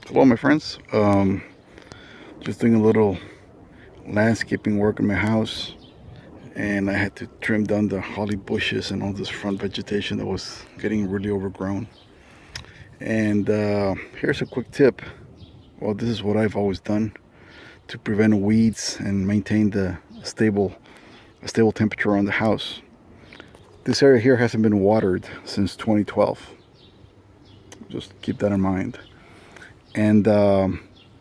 Hello, my friends. Just doing a little landscaping work in my house, and I had to trim down the holly bushes and all this front vegetation that was getting really overgrown. And here's a quick tip. Well, this is what I've always done to prevent weeds and maintain the stable temperature on the house. This area here hasn't been watered since 2012. Just keep that in mind. And I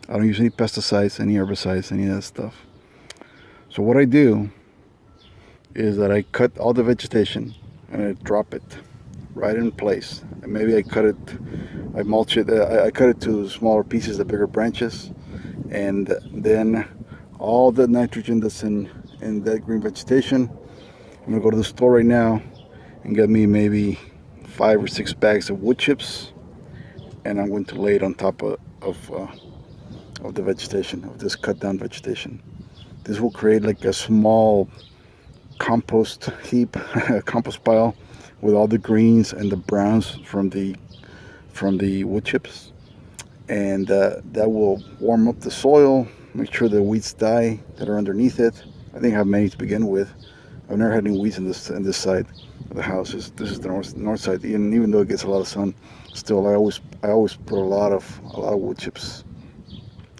don't use any pesticides, any herbicides, any of that stuff. So what I do is that I cut all the vegetation and I drop it right in place. And maybe I mulch it, I cut it to smaller pieces, the bigger branches, and then all the nitrogen that's in that green vegetation, I'm gonna go to the store right now and get me maybe 5 or 6 bags of wood chips, and I'm going to lay it on top of the vegetation, of this cut down vegetation. This will create like a small compost heap, a compost pile with all the greens and the browns from the wood chips, and that will warm up the soil, make sure the weeds die that are underneath it. I think I have many to begin with. I've never had any weeds in this side of the house. This is the north side, and even though it gets a lot of sun, still I always put a lot of wood chips.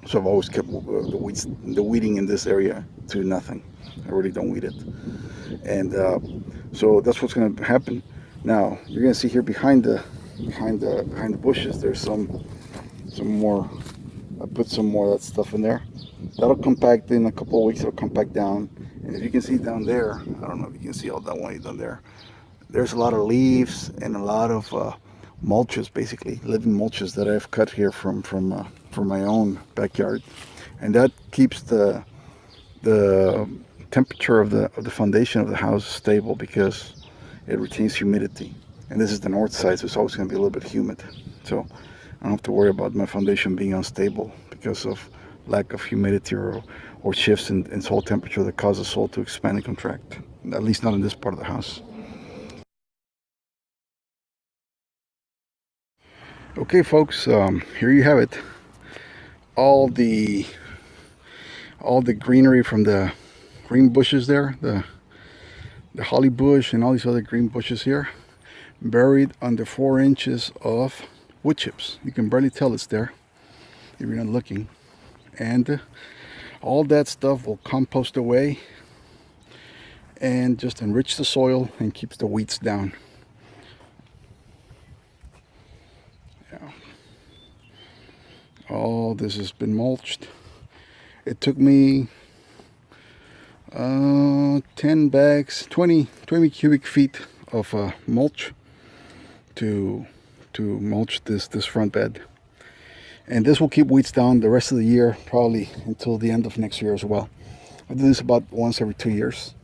So I've always kept the weeding in this area to nothing. I really don't weed it, and so that's what's going to happen. Now you're going to see here behind the bushes, there's some more. I put some more of that stuff in there. That'll compact in a couple of weeks. It'll compact down, and if you can see down there, I don't know if you can see all that way down there. There's a lot of leaves and a lot of mulches, basically living mulches that I've cut here from my own backyard, and that keeps the temperature of the foundation of the house stable because it retains humidity. And this is the north side, so it's always going to be a little bit humid. So I don't have to worry about my foundation being unstable because of lack of humidity or shifts in soil temperature that cause the soil to expand and contract. At least not in this part of the house. Okay, folks, here you have it. All the greenery from the green bushes there, the holly bush and all these other green bushes here, buried under 4 inches of wood chips. You can barely tell it's there if you're not looking. And all that stuff will compost away and just enrich the soil and keeps the weeds down. Yeah. All this has been mulched. It took me 10 bags, 20 cubic feet of mulch to mulch this front bed, and this will keep weeds down the rest of the year, probably until the end of next year as well. I do this about once every 2 years,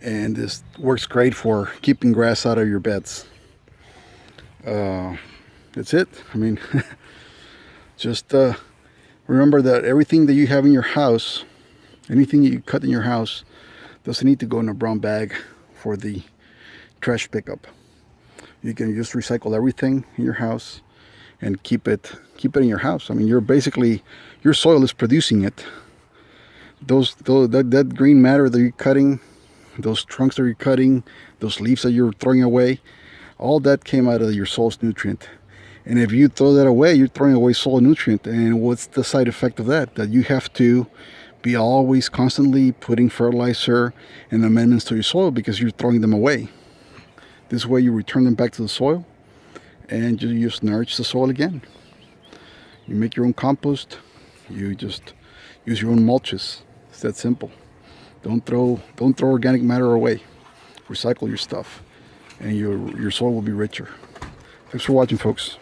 and this works great for keeping grass out of your beds. That's it. I mean, just remember that everything that you have in your house, anything that you cut in your house, doesn't need to go in a brown bag for the trash pickup. You can just recycle everything in your house and keep it in your house. I mean, your soil is producing it. That green matter that you're cutting, those trunks that you're cutting, those leaves that you're throwing away, all that came out of your soil's nutrient. And if you throw that away, you're throwing away soil nutrient. And what's the side effect of that? That you have to be always constantly putting fertilizer and amendments to your soil because you're throwing them away. This way you return them back to the soil and you just nourish the soil again. You make your own compost. You just use your own mulches. It's that simple. Don't throw organic matter away. Recycle your stuff and your soil will be richer. Thanks for watching, folks.